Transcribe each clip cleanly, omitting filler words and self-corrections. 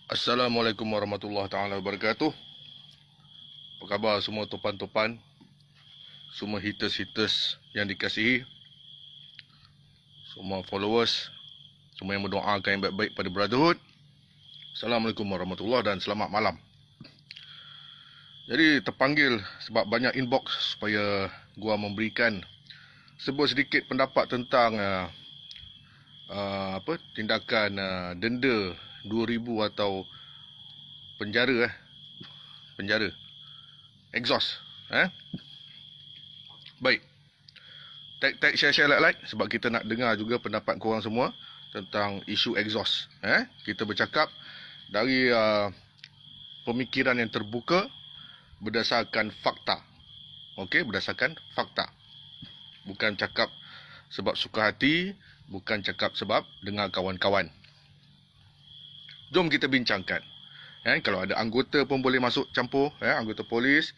Assalamualaikum warahmatullahi taala wabarakatuh. Apa khabar semua topan-topan, semua haters-haters yang dikasihi, semua followers, semua yang mendoakan yang baik-baik pada Brotherhood. Assalamualaikum warahmatullahi dan selamat malam. Jadi terpanggil sebab banyak inbox supaya gua memberikan sebuah sedikit pendapat tentang tindakan denda 2,000 atau penjara exhaust. Baik, tag share like sebab kita nak dengar juga pendapat korang semua tentang isu exhaust. Kita bercakap dari pemikiran yang terbuka berdasarkan fakta. Okey, berdasarkan fakta. Bukan cakap sebab suka hati, bukan cakap sebab dengar kawan-kawan. Jom kita bincangkan. Kalau ada anggota pun boleh masuk campur, anggota polis,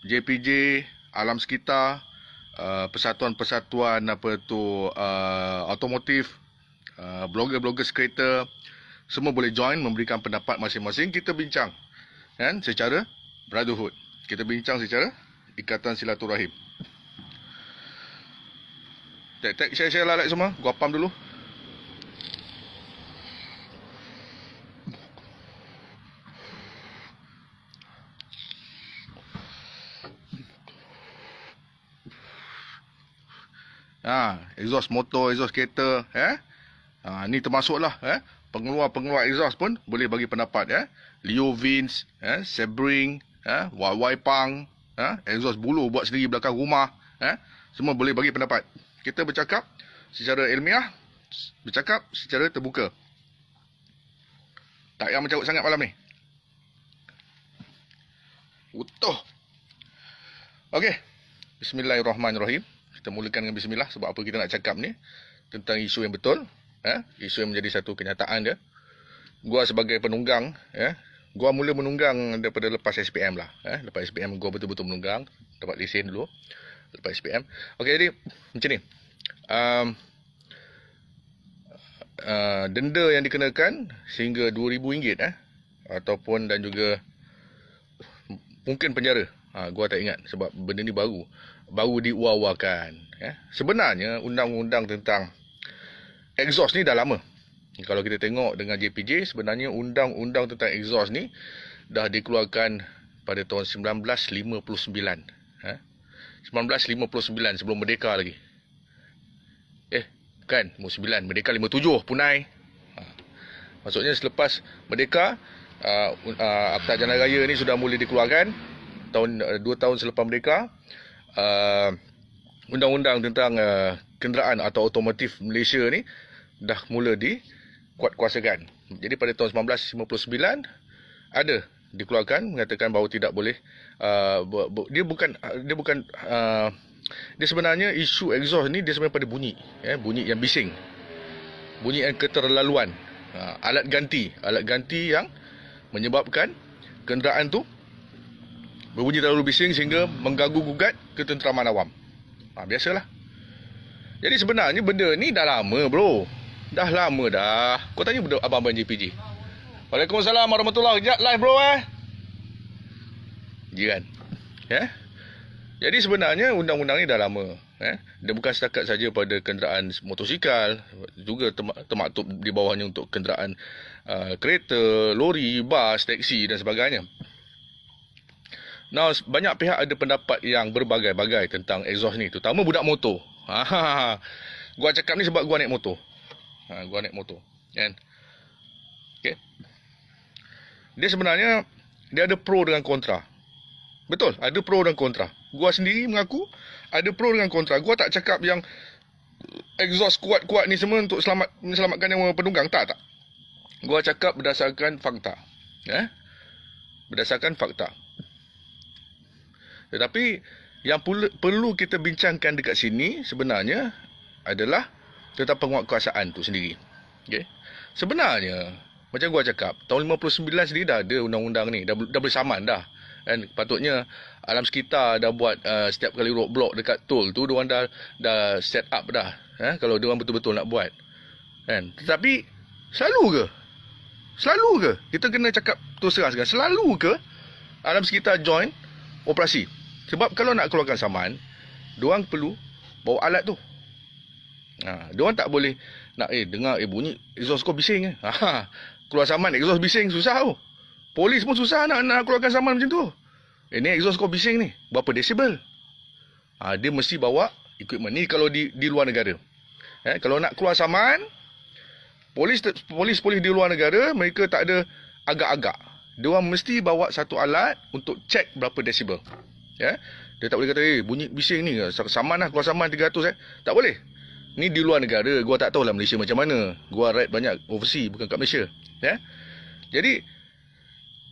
JPJ, alam sekitar, persatuan-persatuan automotif, blogger-blogger kereta, semua boleh join memberikan pendapat masing-masing. Kita bincang secara brotherhood. Kita bincang secara ikatan silaturahim. Tag share like semua. Gua pam dulu. Exhaust motor, exhaust kereta, ni termasuklah pengeluar exhaust pun boleh bagi pendapat, Leo Vince, Sebring, YY Pang, exhaust bulu buat sendiri belakang rumah, semua boleh bagi pendapat. Kita bercakap secara ilmiah, bercakap secara terbuka. Tak payah mencarut sangat malam ni. Utuh. Okey. Bismillahirrahmanirrahim. Kita mulakan dengan bismillah sebab apa kita nak cakap ni tentang isu yang betul, isu yang menjadi satu kenyataan dia. Gua sebagai penunggang, gua mula menunggang daripada lepas SPM lah, lepas SPM gua betul-betul menunggang, dapat lesen dulu lepas SPM. Okey, jadi macam ni. Denda yang dikenakan sehingga RM2,000 ataupun dan juga mungkin penjara. Gua tak ingat sebab benda ni baru diuar-uarkan. Sebenarnya undang-undang tentang exhaust ni dah lama. Kalau kita tengok dengan JPJ, sebenarnya undang-undang tentang exhaust ni dah dikeluarkan pada tahun 1959. 1959, sebelum merdeka lagi. Bukan, 9, merdeka 57, punai. Maksudnya selepas merdeka, Akta Jalan Raya ni sudah mula dikeluarkan. 2 tahun selepas merdeka, undang-undang tentang kenderaan atau otomotif Malaysia ni dah mula dikuatkuasakan. Jadi pada tahun 1959 ada dikeluarkan mengatakan bahawa tidak boleh, dia sebenarnya isu exhaust ni dia sebenarnya pada bunyi, bunyi yang bising, bunyi yang keterlaluan, alat ganti yang menyebabkan kenderaan tu berbunyi terlalu bising sehingga mengganggu gugat ketenteraman awam. Biasalah. Jadi sebenarnya benda ni dah lama, bro. Dah lama dah. Kau tanya abang-abang JPJ. Waalaikumsalam warahmatullahi wabarakatuh. Kejap live, bro. Jiran. Jadi sebenarnya undang-undang ni dah lama. Dia bukan setakat saja pada kenderaan motosikal, juga termaktub di bawahnya untuk kenderaan kereta, lori, bas, teksi dan sebagainya. Now, banyak pihak ada pendapat yang berbagai-bagai tentang exhaust ni, terutama budak motor. Gua cakap ni sebab gua naik motor. Gua naik motor, kan? Okey. Dia sebenarnya dia ada pro dengan kontra. Betul, ada pro dan kontra. Gua sendiri mengaku ada pro dengan kontra. Gua tak cakap yang exhaust kuat-kuat ni semua untuk menyelamatkan nyawa penunggang, tak. Gua cakap berdasarkan fakta. Berdasarkan fakta. Tetapi yang perlu kita bincangkan dekat sini sebenarnya adalah tentang penguatkuasaan tu sendiri. Okay? Sebenarnya, macam gua cakap, tahun 59 sendiri dah ada undang-undang ni, dah bersamaan dah. Kan patutnya alam sekitar dah buat setiap kali roadblock dekat tol tu diorang dah set up dah, kalau diorang betul-betul nak buat. Kan? Tetapi selalu ke Selalu ke? Kita kena cakap terus terang sekarang. Selalu ke alam sekitar join operasi? Sebab kalau nak keluarkan saman, diorang perlu bawa alat tu. Diorang tak boleh nak dengar bunyi exhaust kau bising . Keluar saman exhaust bising susah tu. Polis pun susah nak keluarkan saman macam tu. Ni exhaust kau bising ni, berapa desibel? Dia mesti bawa equipment ni kalau di luar negara. Kalau nak keluar saman, Polis di luar negara, mereka tak ada agak-agak. Diorang mesti bawa satu alat untuk cek berapa desibel. Dia tak boleh kata, bunyi bising ni, saman lah, keluar saman 300. Tak boleh. Ni di luar negara, gua tak tahulah Malaysia macam mana. Gua ride banyak overseas, bukan kat Malaysia. Jadi,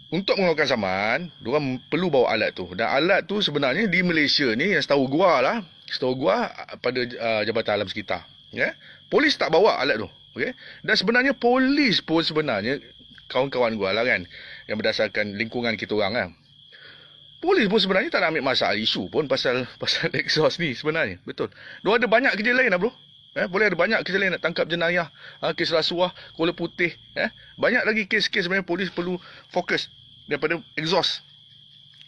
untuk mengeluarkan saman, diorang perlu bawa alat tu. Dan alat tu sebenarnya di Malaysia ni, yang setahu gua pada Jabatan Alam Sekitar. Polis tak bawa alat tu. Okay? Dan sebenarnya polis pun sebenarnya kawan-kawan gua lah kan, yang berdasarkan lingkungan kita orang lah. Polis pun sebenarnya tak nak ambil masalah isu pun pasal exhaust ni sebenarnya. Betul. Diorang ada banyak kerja lain lah bro. Boleh ada banyak kerja lain nak tangkap jenayah, kes rasuah, Kuala Putih. Banyak lagi kes-kes sebenarnya polis perlu fokus daripada exhaust.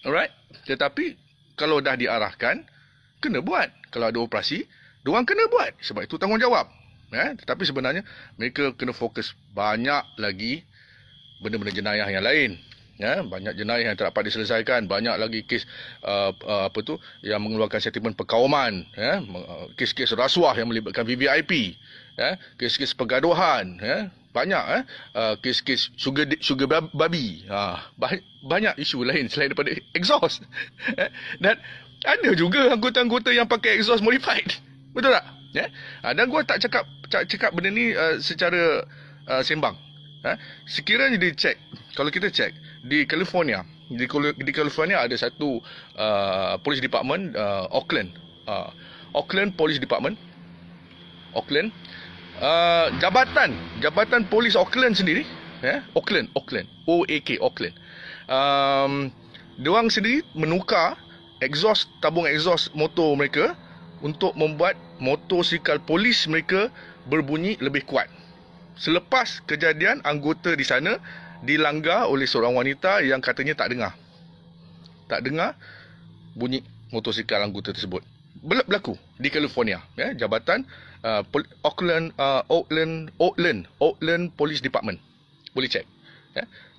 Alright? Tetapi kalau dah diarahkan, kena buat. Kalau ada operasi, diorang kena buat. Sebab itu tanggungjawab. Tetapi sebenarnya mereka kena fokus banyak lagi benda-benda jenayah yang lain. Banyak jenayah yang tak dapat diselesaikan, banyak lagi kes yang mengeluarkan sentimen perkawaman, kes-kes rasuah yang melibatkan VVIP, kes-kes pergaduhan, banyak kes-kes sugar babi. Banyak isu lain selain daripada exhaust. Dan ada juga anggota-anggota yang pakai exhaust modified. Betul tak? Dan gua tak cakap benda ni secara sembang. Sekiranya dia cek, kalau kita cek di California, di California ada satu police department, Auckland Police Department, Jabatan Polis Auckland sendiri, Auckland, Auckland. Diorang sendiri menukar tabung exhaust motor mereka untuk membuat motosikal polis mereka berbunyi lebih kuat. Selepas kejadian, anggota di sana dilanggar oleh seorang wanita yang katanya tak dengar bunyi motosikal anggota tersebut. Berlaku di California, Jabatan Auckland Police Department. Boleh cek.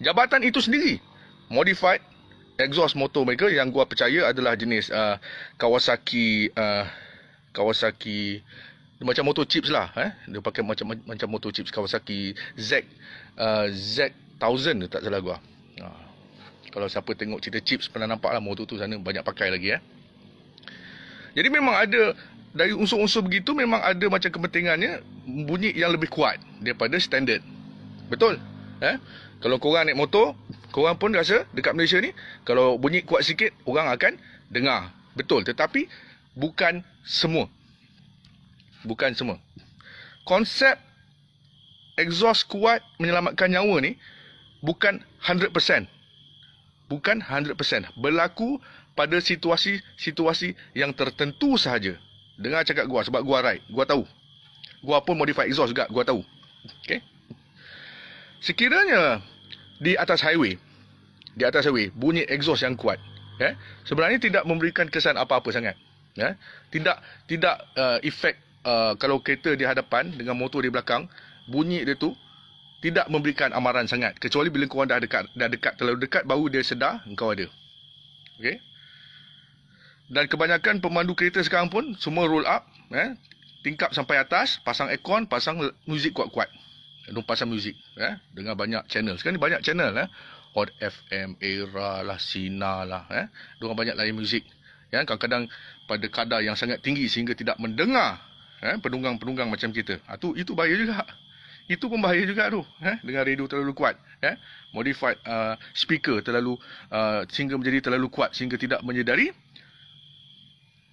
Jabatan itu sendiri modified exhaust motor mereka yang gua percaya adalah jenis Kawasaki macam motor chips lah. Dia pakai macam motor chips Kawasaki Z1000 tak salah gua. Kalau siapa tengok cerita chips pernah nampak lah motor tu sana banyak pakai lagi. Jadi memang ada dari unsur-unsur begitu, memang ada macam kepentingannya bunyi yang lebih kuat daripada standard. Betul? Kalau korang naik motor, korang pun rasa dekat Malaysia ni, kalau bunyi kuat sikit, orang akan dengar. Betul, tetapi bukan semua. Konsep exhaust kuat menyelamatkan nyawa ni bukan 100%. Berlaku pada situasi yang tertentu sahaja. Dengar cakap gua, sebab gua ride, gua tahu. Gua pun modify exhaust juga, gua tahu. Okay? Sekiranya di atas highway bunyi exhaust yang kuat, sebenarnya tidak memberikan kesan apa-apa sangat. Tidak efek. Kalau kereta di hadapan dengan motor di belakang, bunyi dia tu tidak memberikan amaran sangat, kecuali bila korang dah dekat terlalu dekat, baru dia sedar engkau ada. Okay? Dan kebanyakan pemandu kereta sekarang pun semua roll up, tingkap sampai atas, pasang aircon, pasang muzik kuat-kuat. Pasang muzik, dengar banyak channel. Sekarang ni banyak channel, Hot FM, Era lah, Sina lah, diorang banyak lain muzik. Kadang-kadang pada kadar yang sangat tinggi sehingga tidak mendengar penunggang-penunggang macam kita. Itu bahaya juga. Itu pun bahaya juga tu. Dengan radio terlalu kuat. Modified speaker terlalu sehingga menjadi terlalu kuat sehingga tidak menyedari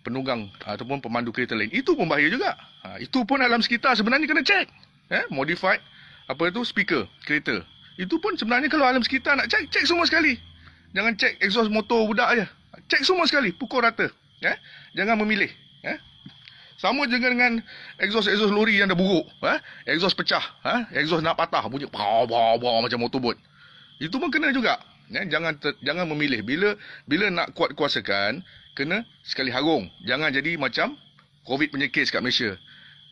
penunggang ataupun pemandu kereta lain. Itu pun bahaya juga. Itu pun alam sekitar sebenarnya kena cek. Modified speaker kereta. Itu pun sebenarnya kalau alam sekitar nak cek semua sekali. Jangan cek exhaust motor budak aja. Cek semua sekali, pukul rata. Jangan memilih. Sama je dengan exhaust lori yang dah buruk. Exhaust pecah. Exhaust nak patah. Bunyi macam motorbot. Itu pun kena juga. Jangan memilih. Bila nak kuat-kuasakan, kena sekali harung. Jangan jadi macam COVID punya kes kat Malaysia.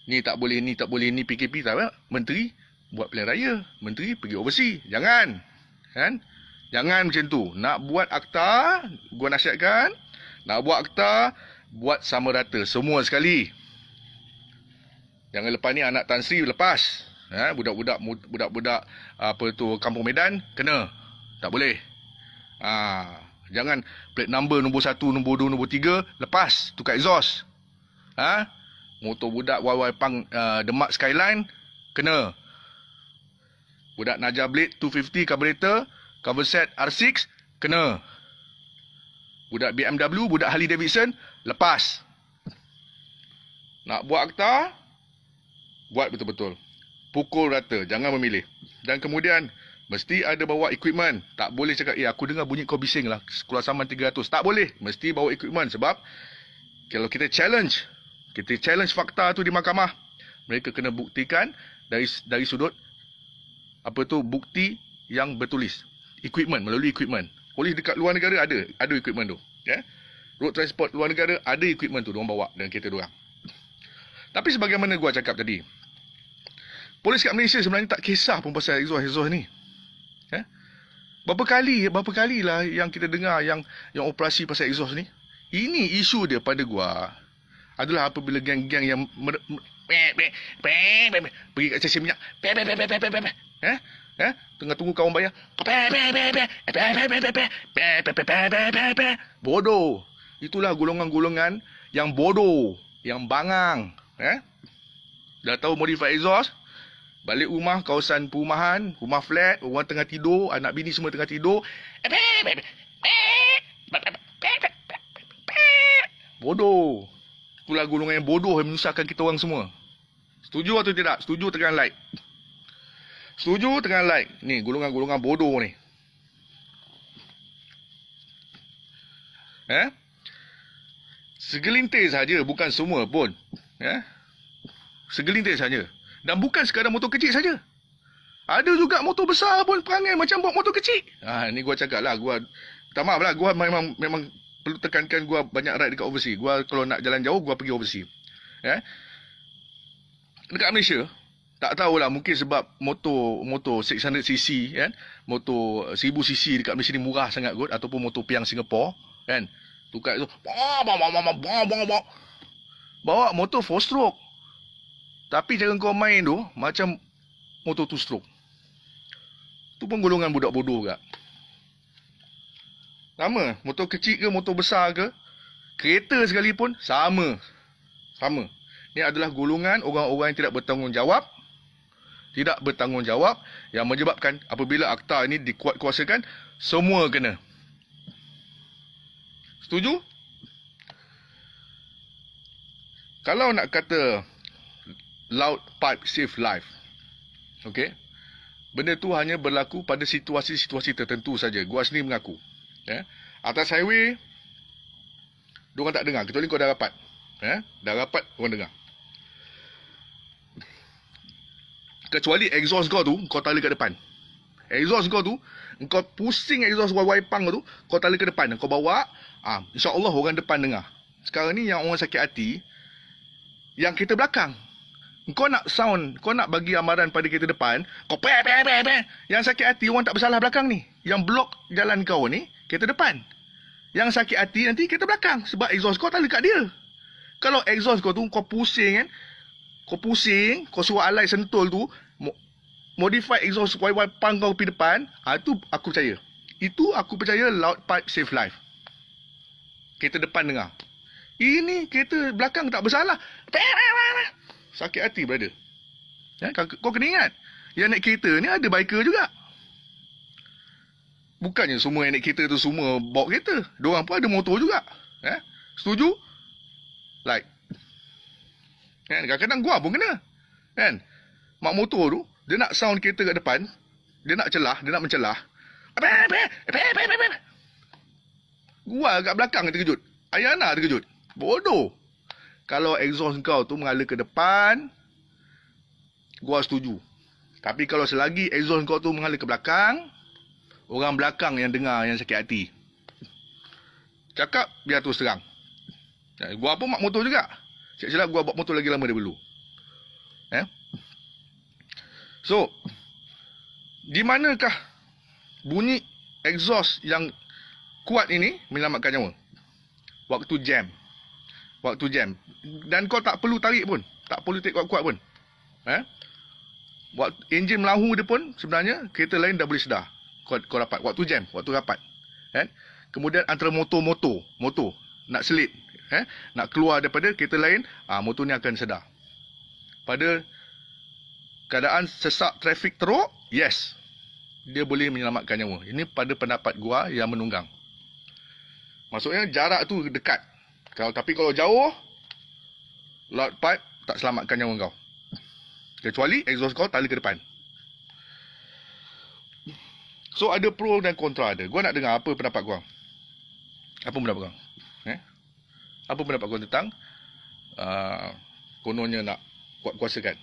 Ni tak boleh, ni PKP tak apa. Menteri buat pilihan raya. Menteri pergi overseas. Jangan. Kan? Jangan macam tu. Nak buat akta, gua nasihatkan. Nak buat akta, buat sama rata. Semua sekali. Jangan lepas ni anak Tan Sri lepas. Budak-budak apa tu Kampung Medan kena. Tak boleh. Jangan plate number nombor 1, nombor 2, nombor 3 lepas tukar exhaust. Motor budak YY Pang Demak Skyline kena. Budak Naja Blade 250 carburetor, cover set R6 kena. Budak BMW, budak Harley Davidson lepas. Nak buat akta, buat betul-betul. Pukul rata, jangan memilih. Dan kemudian mesti ada bawa equipment. Tak boleh cakap, aku dengar bunyi kau bising lah, keluar saman 300. Tak boleh. Mesti bawa equipment. Sebab kalau kita challenge fakta tu di mahkamah, mereka kena buktikan dari sudut bukti yang bertulis. Equipment, melalui equipment. Polis dekat luar negara ada equipment tu. Road transport luar negara ada equipment tu, diorang bawa dengan kereta diorang. Tapi sebagaimana gua cakap tadi, polis kat Malaysia sebenarnya tak kisah pun pasal exhaust ni. Berapa kali lah yang kita dengar yang operasi pasal exhaust ni. Ini isu dia pada gua adalah apabila geng-geng yang pergi kat stesen minyak, tengah tunggu kawan bayar, bodoh. Itulah golongan-golongan yang bodoh, yang bangang. Dah tahu modify exhaust, balik rumah, kawasan perumahan, rumah flat, orang tengah tidur, anak bini semua tengah tidur, bodoh. Itulah golongan yang bodoh yang menyusahkan kita orang semua. Setuju atau tidak? Setuju tekan like. Setuju tekan like. Ni golongan-golongan bodoh ni. Segelintir saja, bukan semua pun. Segelintir saja. Dan bukan sekadar motor kecil saja. Ada juga motor besar pun perangai macam bawa motor kecil. Ni gua cakap lah, minta maaf lah, gua memang perlu tekankan, gua banyak ride dekat overseas. Gua kalau nak jalan jauh, gua pergi overseas. Dekat Malaysia, tak tahulah, mungkin sebab motor 600cc kan, motor 1000cc dekat Malaysia ni murah sangat kot, ataupun motor piang Singapore kan. Tukar tu bawa motor 4 stroke. Tapi cara kau main tu macam motor 2 stroke. Tu pun golongan budak bodoh juga. Sama, motor kecil ke motor besar ke, kereta sekalipun sama. Ini adalah golongan orang-orang yang tidak bertanggungjawab yang menyebabkan apabila akta ini dikuatkuasakan, semua kena. Setuju? Kalau nak kata loud pipe save life, okey, benda tu hanya berlaku pada situasi-situasi tertentu saja. Gua sendiri mengaku. Atas highway, diorang tak dengar. Kecuali kau dah rapat. Dah rapat, orang dengar. Kecuali exhaust kau tu, kau tala kat depan. Exhaust kau tu, kau pusing exhaust YY Pang tu, kau tala ke depan. Kau bawa, insya-Allah orang depan dengar. Sekarang ni yang orang sakit hati, yang kereta belakang. Kau nak sound, kau nak bagi amaran pada kereta depan, kau yang sakit hati orang tak bersalah belakang ni. Yang blok jalan kau ni, kereta depan. Yang sakit hati nanti kereta belakang. Sebab exhaust kau tak lekat dia. Kalau exhaust kau tu, kau pusing kan. Kau suruh alai sentul tu, modify exhaust YY Pang kau pergi depan, itu aku percaya. Itu aku percaya loud pipe save life. Kereta depan dengar. Ini kereta belakang tak bersalah. Sakit hati, brother. Kau kena ingat, yang naik kereta ni ada biker juga. Bukannya semua yang naik kereta tu semua bawa kereta. Diorang pun ada motor juga. Setuju? Like. Kadang-kadang gua pun kena. Mak motor tu, dia nak sound kereta kat depan, dia nak mencelah. Gua kat belakang terkejut. Ayana terkejut. Bodoh. Kalau exhaust kau tu mengalir ke depan, gua setuju. Tapi kalau selagi exhaust kau tu mengalir ke belakang, orang belakang yang dengar yang sakit hati. Cakap biar terus terang. Gua pun mak motor juga. Silap-silap gua bawa motor lagi lama daripada dulu. So, di manakah bunyi exhaust yang kuat ini menyelamatkan nyawa? Waktu jam. Dan kau tak perlu tarik pun. Tak perlu tarik kuat-kuat pun. Waktu enjin melahu dia pun sebenarnya kereta lain dah boleh sedar. Kau dapat. Waktu jam. Waktu rapat. Kemudian antara motor nak selit. Nak keluar daripada kereta lain. Motor ni akan sedar. Pada keadaan sesak trafik teruk. Yes. Dia boleh menyelamatkan nyawa. Ini pada pendapat gua yang menunggang. Maksudnya jarak tu dekat. Tapi kalau jauh, loud pipe tak selamatkan nyawa kau. Kecuali exhaust kau tali ke depan. So ada pro dan kontra ada. Gua nak dengar apa pendapat kau. Apa pendapat kau? Apa pendapat kau tentang kononnya nak kuat-kuasakan?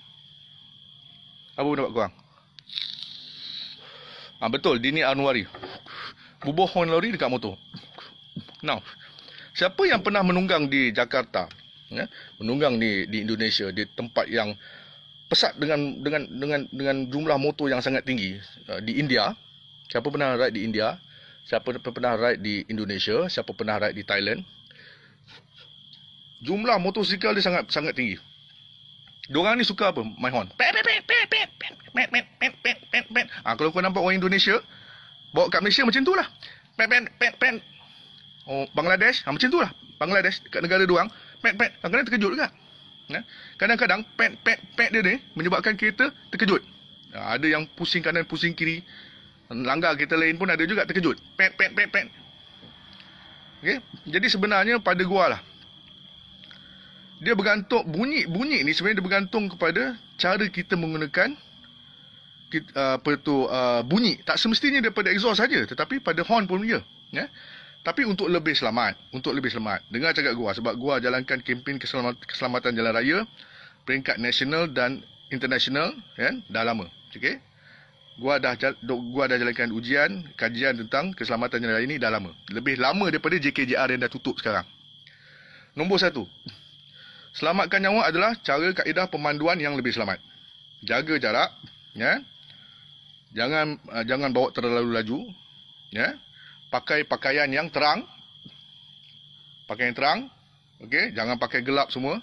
Apa pendapat kau? Betul, Dini Anwari. Bubuh horn lori dekat motor. Now, siapa yang pernah menunggang di Jakarta, menunggang di Indonesia, di tempat yang pesat dengan jumlah motor yang sangat tinggi, di India? Siapa pernah ride di India? Siapa pernah ride di Indonesia? Siapa pernah ride di Thailand? Jumlah motosikal dia sangat tinggi. Diorang ni suka apa? Main horn. Kalau kau nampak orang Indonesia bawa kat Malaysia macam tu lah. Oh, Bangladesh macam tu lah. Bangladesh kat negara diorang kadang-kadang terkejut juga. Kadang-kadang pet dia ni menyebabkan kereta terkejut. Ada yang pusing kanan pusing kiri. Langgar kereta lain pun ada juga terkejut. Pet. Okay? Jadi sebenarnya pada gua lah, dia bergantung, bunyi ni sebenarnya dia bergantung kepada cara kita menggunakan bunyi. Tak semestinya daripada exhaust saja, tetapi pada horn pun dia. Tapi untuk lebih selamat, dengar cakap gua, sebab gua jalankan kempen keselamatan jalan raya peringkat nasional dan international dah lama. Okey. Gua dah jalankan ujian, kajian tentang keselamatan jalan raya ni dah lama. Lebih lama daripada JKJR yang dah tutup sekarang. Nombor 1. Selamatkan nyawa adalah cara kaedah pemanduan yang lebih selamat. Jaga jarak, Jangan bawa terlalu laju, Pakai pakaian yang terang. Okey, jangan pakai gelap semua.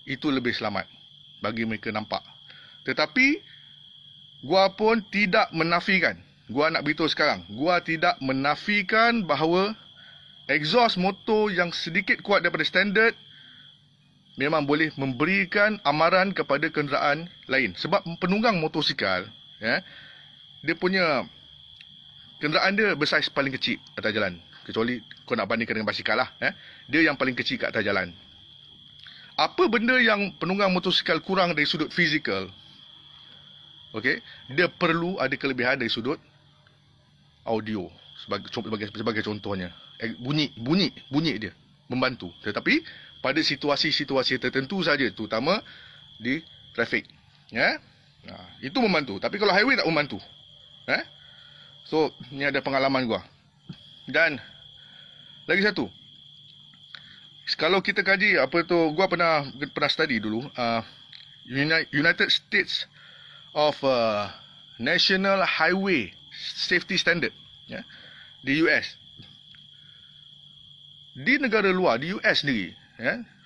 Itu lebih selamat bagi mereka nampak. Tetapi gua pun tidak menafikan. Gua nak beritahu sekarang, gua tidak menafikan bahawa exhaust motor yang sedikit kuat daripada standard memang boleh memberikan amaran kepada kenderaan lain. Sebab penunggang motosikal, dia punya kenderaan dia bersaiz paling kecil atas jalan. Kecuali kau nak bandingkan dengan basikal lah. Dia yang paling kecil kat atas jalan. Apa benda yang penunggang motosikal kurang dari sudut fizikal? Okey, dia perlu ada kelebihan dari sudut audio. Sebagai contohnya. Bunyi dia membantu. Tetapi pada situasi-situasi tertentu saja, terutama di trafik. Itu membantu. Tapi kalau highway tak membantu. So, ni ada pengalaman gua. Dan lagi satu. Kalau kita kaji gua pernah study dulu United States of National Highway Safety Standard, di US. Di negara luar, di US sendiri,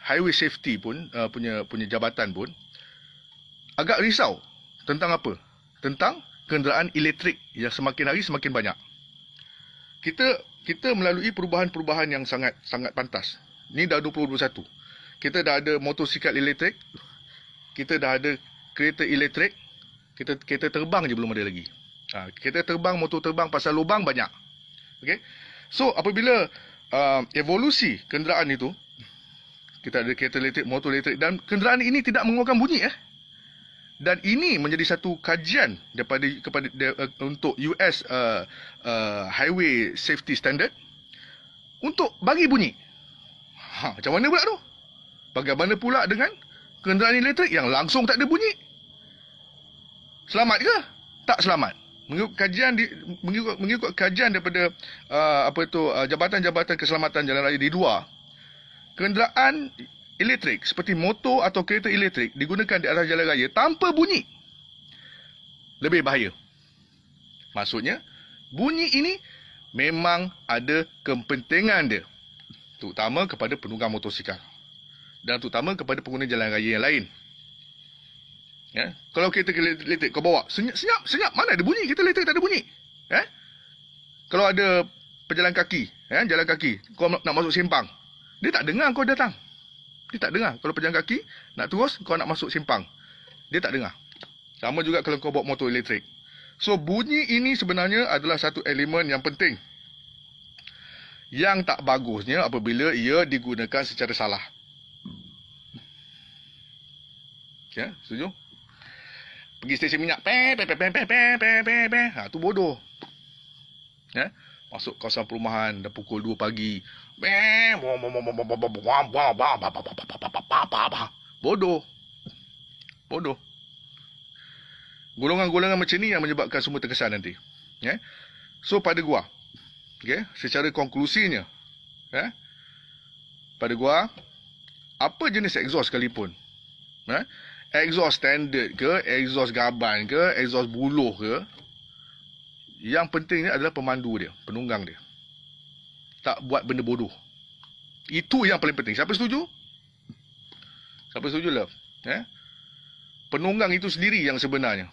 highway safety pun punya jabatan pun agak risau tentang apa? Tentang kenderaan elektrik yang semakin hari semakin banyak. Kita melalui perubahan-perubahan yang sangat pantas. Ni dah 2021. Kita dah ada motosikal elektrik, kita dah ada kereta elektrik, kereta terbang je belum ada lagi. Kereta terbang, motor terbang pasal lubang banyak. Okay? So apabila evolusi kenderaan itu, kita ada kereta elektrik, motor elektrik, dan kenderaan ini tidak mengeluarkan bunyi. Dan ini menjadi satu kajian untuk US Highway Safety Standard untuk bagi bunyi. Macam mana pula tu? Bagaimana pula dengan kenderaan elektrik yang langsung tak ada bunyi? Selamat ke? Tak selamat. Mengikut kajian daripada Jabatan Keselamatan Jalan Raya di luar, kenderaan elektrik seperti motor atau kereta elektrik digunakan di atas jalan raya tanpa bunyi lebih bahaya. Maksudnya, bunyi ini memang ada kepentingan dia, terutama kepada penunggang motosikal dan terutama kepada pengguna jalan raya yang lain. Ya, kalau kereta elektrik kau bawa senyap, mana ada bunyi? Kereta elektrik tak ada bunyi. Kalau ada pejalan kaki, jalan kaki, kau nak masuk simpang, dia tak dengar kau datang. Dia tak dengar. Kalau pejalan kaki nak terus, kau nak masuk simpang, dia tak dengar. Sama juga kalau kau bawa motor elektrik. So, bunyi ini sebenarnya adalah satu elemen yang penting, yang tak bagusnya apabila ia digunakan secara salah. Ya, setuju? Pergi stesen minyak, tu bodoh. Ya, masuk kawasan perumahan dah pukul 2 pagi. Bodoh. Golongan-golongan macam ni yang menyebabkan semua terkesan nanti. Ya. So pada gua, secara konklusinya, pada gua, apa jenis exhaust sekalipun, exhaust standard ke, exhaust gaban ke, exhaust buluh ke, yang penting ni adalah pemandu dia, penunggang dia. Tak buat benda bodoh. Itu yang paling penting. Siapa setuju? Siapa setuju, love? Penunggang itu sendiri yang sebenarnya.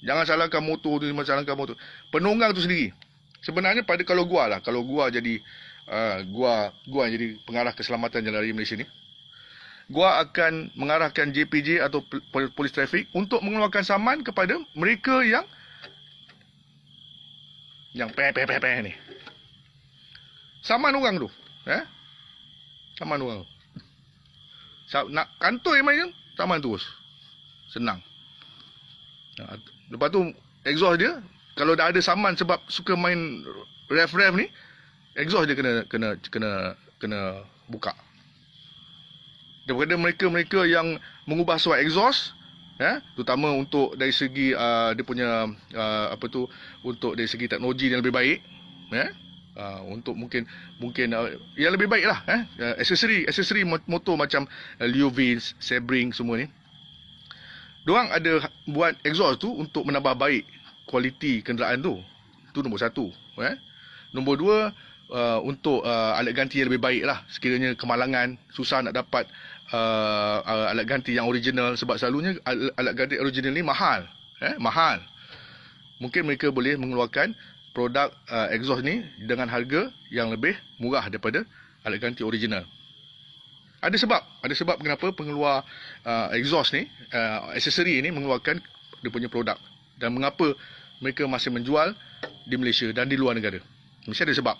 Jangan salahkan motor tu, salahkan motor. Penunggang tu sendiri. Sebenarnya kalau gua jadi gua jadi pengarah keselamatan jalan raya Malaysia ni, gua akan mengarahkan JPJ atau polis trafik untuk mengeluarkan saman kepada mereka yang ni. Saman orang tu. Saman orang. Nak kantoi main, saman terus. Senang. Lepas tu, exhaust dia, kalau dah ada saman sebab suka main ref ni, exhaust dia kena buka. Daripada mereka yang mengubah suara exhaust, terutama untuk dari segi dia punya untuk dari segi teknologi yang lebih baik, untuk mungkin yang lebih baik lah, aksesori motor macam Leovins, Sebring semua ni, diorang ada buat exhaust tu untuk menambah baik kualiti kenderaan tu. Itu nombor satu. Nombor dua, untuk alat ganti yang lebih baik lah. Sekiranya kemalangan, susah nak dapat alat ganti yang original, sebab selalunya alat ganti original ni mahal. Mahal. Mungkin mereka boleh mengeluarkan produk exhaust ni dengan harga yang lebih murah daripada alat ganti original. Ada sebab kenapa pengeluar exhaust ni, aksesori ni mengeluarkan dia punya produk, dan mengapa mereka masih menjual di Malaysia dan di luar negara. Mesti ada sebab.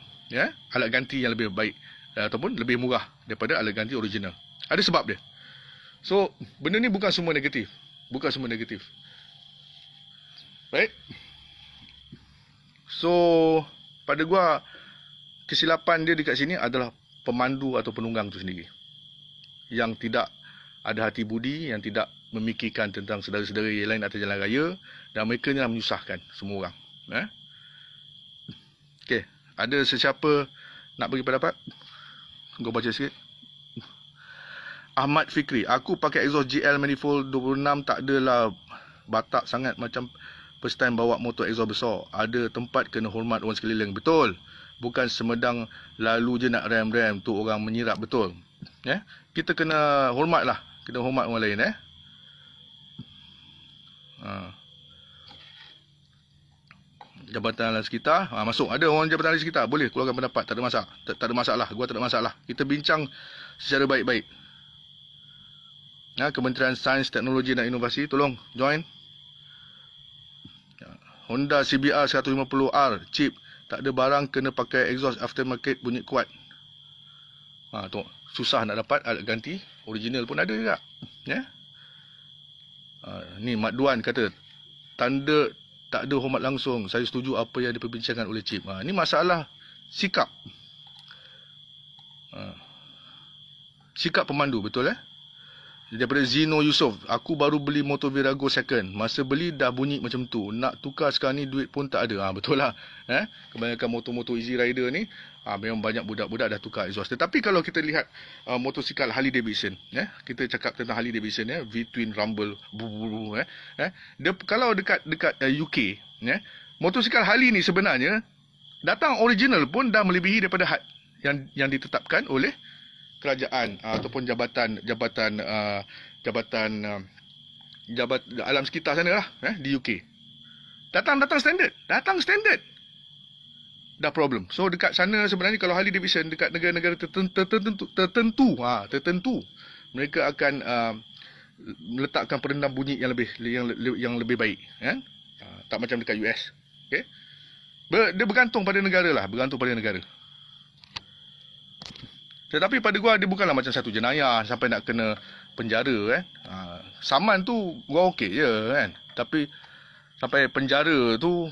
Alat ganti yang lebih baik ataupun lebih murah daripada alat ganti original. Ada sebab dia. So, benda ni bukan semua negatif. Baik. So, pada gua, kesilapan dia dekat sini adalah pemandu atau penunggang tu sendiri, yang tidak ada hati budi, yang tidak memikirkan tentang saudara-saudara yang lain atas jalan raya, dan mereka ni menyusahkan semua orang. Okey, ada sesiapa nak bagi pendapat? Gua baca sikit. Ahmad Fikri, aku pakai exhaust GL manifold 26, tak adalah batak sangat macam first time bawa motor exhaust besar. Ada tempat kena hormat orang sekeliling. Betul. Bukan semedang lalu je nak rem-rem tu orang menyirap. Betul. Kita kena hormat lah. Kena hormat orang lain. Jabatan Ahli Sekitar, masuk. Ada orang Jabatan Ahli Sekitar, boleh keluarkan pendapat. Tak ada masalah. Tak ada masalah. Gua tak ada masalah. Kita bincang secara baik-baik. Kementerian Sains, Teknologi dan Inovasi, tolong join. Honda CBR 150R chip, tak ada barang, kena pakai exhaust aftermarket bunyi kuat. Tu susah nak dapat alat ganti original pun ada juga. Ni Mat Duan kata, tanda tak ada hormat langsung. Saya setuju apa yang diperbincangkan oleh chip. Ni masalah sikap. sikap pemandu, betul Daripada Zino Yusof, aku baru beli motor Virago second. Masa beli dah bunyi macam tu. Nak tukar sekarang ni duit pun tak ada. Betul lah. Kebanyakan motor-motor Easy Rider ni, memang banyak budak-budak dah tukar exhaust. Tetapi kalau kita lihat motosikal Harley Davidson, kita cakap tentang Harley Davidson, V-twin rumble, dia kalau dekat UK, motosikal Harley ni sebenarnya datang original pun dah melebihi daripada yang ditetapkan oleh kerajaan ataupun jabatan alam sekitar sana lah di UK. Datang standard dah problem. So dekat sana sebenarnya kalau Harley Davidson dekat negara-negara tertentu mereka akan meletakkan peredam bunyi yang lebih baik, tak macam dekat US. Okey, dia bergantung pada negara. Tetapi pada gua dia bukanlah macam satu jenayah sampai nak kena penjara saman tu gua okey je tapi sampai penjara tu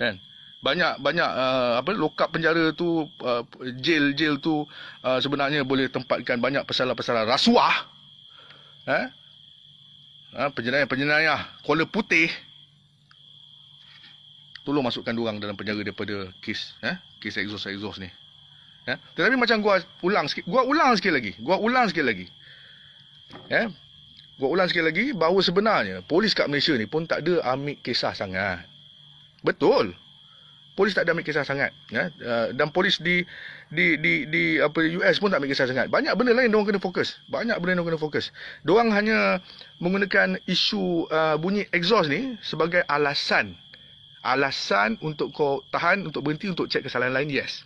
kan banyak lokap penjara tu, jail tu sebenarnya boleh tempatkan banyak pesalah-pesalah rasuah, penjenayah kola putih. Tolong masukkan diorang dalam penjara daripada kes exhaust ni. Tetapi macam gua ulang sekali lagi bahawa sebenarnya polis kat Malaysia ni pun tak ada ambil kisah sangat. Betul. Polis tak ada ambil kisah sangat, dan polis di US pun tak ambil kisah sangat. Banyak benda lain diorang kena fokus. Diorang hanya menggunakan isu bunyi exhaust ni sebagai alasan untuk kau tahan, untuk berhenti, untuk cek kesalahan lain, yes.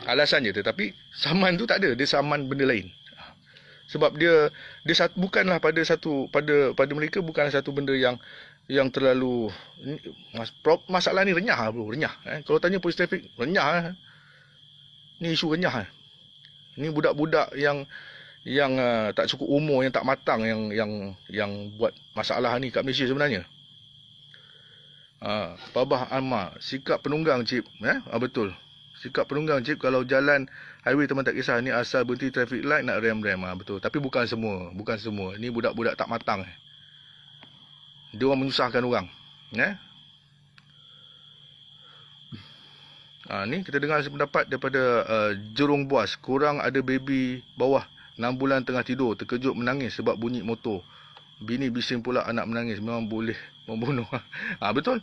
Alasan je, tetapi saman tu tak ada. Dia saman benda lain. Sebab dia bukanlah pada mereka bukanlah satu benda yang terlalu masalah ni renyah bro, renyah. Kalau tanya polis trafik, renyah. Ni isu renyah. Ni budak-budak yang tak cukup umur, yang tak matang yang buat masalah ni kat Malaysia sebenarnya. Babah Anmar, sikap penunggang cip, betul. Sikap penunggang cip, kalau jalan highway teman tak kisah, ni asal berhenti traffic light nak rem, betul. Tapi bukan semua. Ni budak-budak tak matang. Dia orang menyusahkan orang. Ni kita dengar pendapat daripada Jerung Buas. Korang ada baby bawah 6 bulan tengah tidur, terkejut menangis sebab bunyi motor. Bini bising pula anak menangis, memang boleh membunuh. Betul.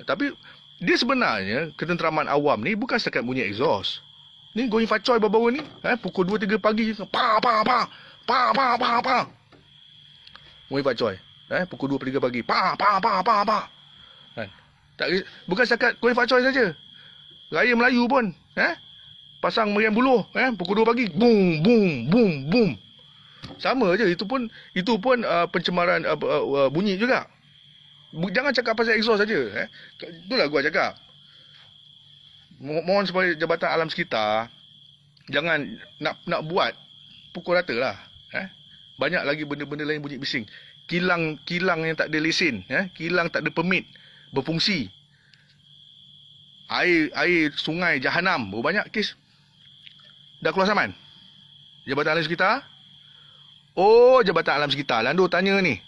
Tapi dia sebenarnya ketenteraman awam ni bukan setakat bunyi exhaust. Ni going facoy baru-baru ni, pukul 2-3 pagi pa. Going facoy, pukul 2-3 pagi pa. Tak, bukan setakat going facoy saja. Raya Melayu pun, pasang meriam buluh, pukul 2 pagi boom. Sama je, itu pun pencemaran bunyi juga. Jangan cakap pasal exhaust saja. Itulah gua cakap. Mohon supaya Jabatan Alam Sekitar jangan nak buat pukul rata lah. Banyak lagi benda-benda lain bunyi bising. Kilang yang tak ada lesen, kilang tak ada permit berfungsi. Air sungai Jahanam, berapa banyak kes dah keluar saman. Jabatan Alam Sekitar. Oh, Jabatan Alam Sekitar. Lando tanya ni.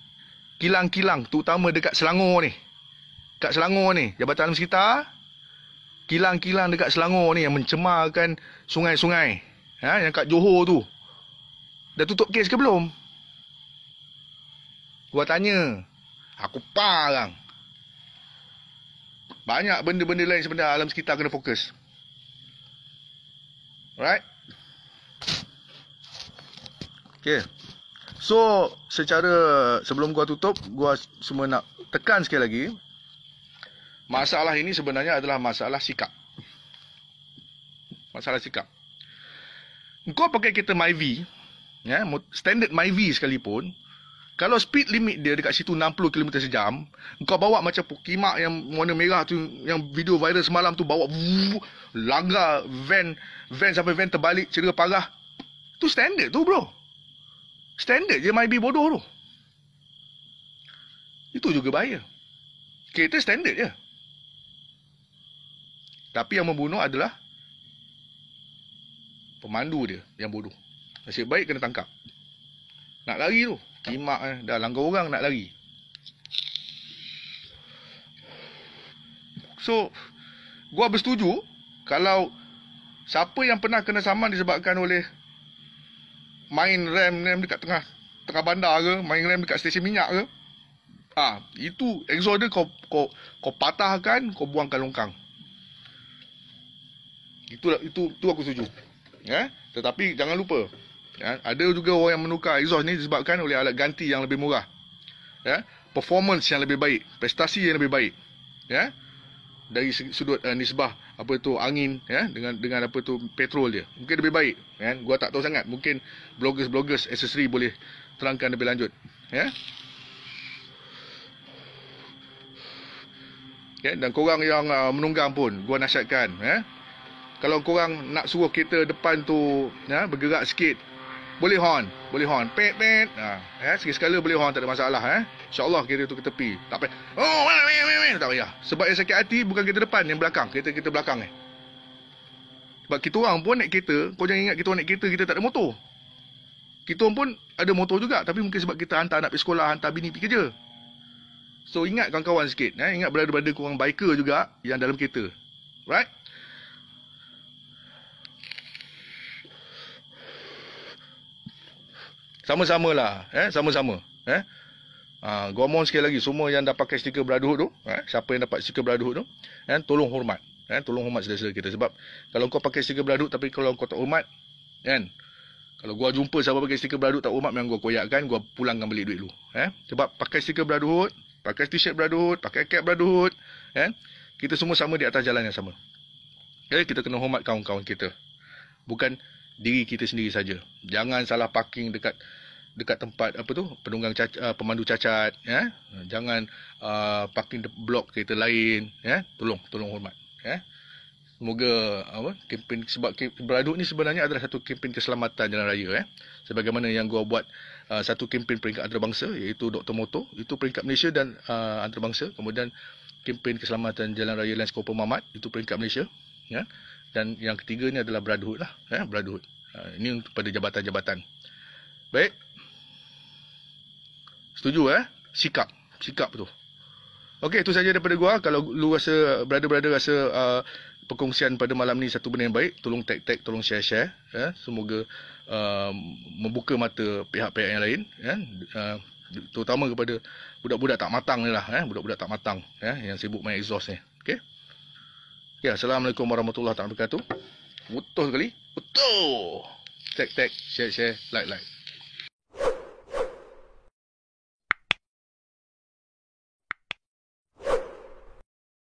Kilang-kilang terutama dekat Selangor ni. Kat Selangor ni, Jabatan Alam Sekitar, kilang-kilang dekat Selangor ni yang mencemarkan sungai-sungai, yang kat Johor tu, dah tutup kes ke belum? Gua tanya. Aku parang. Banyak benda-benda lain sebenarnya alam sekitar kena fokus. Alright? Okay. So, sebelum gua tutup, gua semua nak tekan sekali lagi. Masalah ini sebenarnya adalah masalah sikap. Masalah sikap. Kau pakai kereta Myvi, standard Myvi sekalipun, kalau speed limit dia dekat situ 60 km sejam, kau bawa macam Pukimak yang warna merah tu, yang video viral semalam tu, bawa langgar van sampai van terbalik, cedera parah. Tu standard tu bro. Standard je Myvi bodoh tu. Itu juga bahaya. Kereta standard je. Tapi yang membunuh adalah pemandu dia yang bodoh. Nasib baik kena tangkap. Nak lari tu, kimak dah langgar orang nak lari. So, gua bersetuju kalau siapa yang pernah kena saman disebabkan oleh main rem dekat tengah bandar ke, main rem dekat stesen minyak ke, itu exhaust dia kau patahkan, kau buangkan longkang. Itu aku setuju. Ya, tetapi jangan lupa, ya, ada juga orang yang menukar exhaust ni disebabkan oleh alat ganti yang lebih murah. Ya, performance yang lebih baik, prestasi yang lebih baik. Ya. Dari sudut nisbah angin, ya, dengan petrol dia mungkin lebih baik, kan. Gua tak tahu sangat, mungkin bloggers aksesori boleh terangkan lebih lanjut, ya. Okay, dan korang yang menunggang pun gua nasihatkan, ya, kalau korang nak suruh kereta depan tu, ya, bergerak sikit, boleh horn, pet, ya, sekali-sekala boleh horn, tak ada masalah, InsyaAllah kereta tu ke tepi, tak payah, tak payah. Sebab yang sakit hati bukan kereta depan, yang belakang, kereta belakang. Sebab kita orang pun naik kereta, kau jangan ingat kita orang naik kereta, kita tak ada motor. Kita orang pun ada motor juga, tapi mungkin sebab kita hantar anak pergi sekolah, hantar bini pergi kerja. So ingat kawan-kawan sikit, ingat berada-berada korang biker juga yang dalam kereta. Right? Sama-sama lah, sama-sama. Gua mohon sekali lagi, semua yang dah pakai stiker brotherhood tu, siapa yang dapat stiker brotherhood tu, tolong hormat. Tolong hormat saudara-saudara kita. Sebab kalau kau pakai stiker brotherhood tapi kalau kau tak hormat, kan, kalau gua jumpa siapa pakai stiker brotherhood tak hormat, memang gua koyakkan, gua pulangkan balik duit lu. Sebab pakai stiker brotherhood, pakai t-shirt brotherhood, pakai cap brotherhood, kita semua sama di atas jalan yang sama. Kita kena hormat kawan-kawan kita, bukan diri kita sendiri saja. Jangan salah parking dekat tempat penunggang pemandu cacat, ya. Jangan parking blok kereta lain, ya. Tolong hormat, ya. Semoga kempen, sebab brotherhood ni sebenarnya adalah satu kempen keselamatan jalan raya, sebagaimana yang gua buat satu kempen peringkat antarabangsa, iaitu Dr. Moto, itu peringkat Malaysia dan antarabangsa. Kemudian kempen keselamatan jalan raya Lance Corporal Mamat, itu peringkat Malaysia, ya. Dan yang ketiga ni adalah brotherhood lah, brotherhood. Ini untuk pada jabatan-jabatan. Baik. Setuju, sikap tu. Okey, itu saja daripada gua. Kalau lu rasa, brother rasa perkongsian pada malam ni satu benda yang baik, tolong tag, tolong share, semoga membuka mata pihak-pihak yang lain, terutama kepada budak-budak tak matang ni lah, budak-budak tak matang, yang sibuk main exhaust ni. Okey. Assalamualaikum warahmatullahi wabarakatuh. Betul sekali. Betul. Tag, share, like.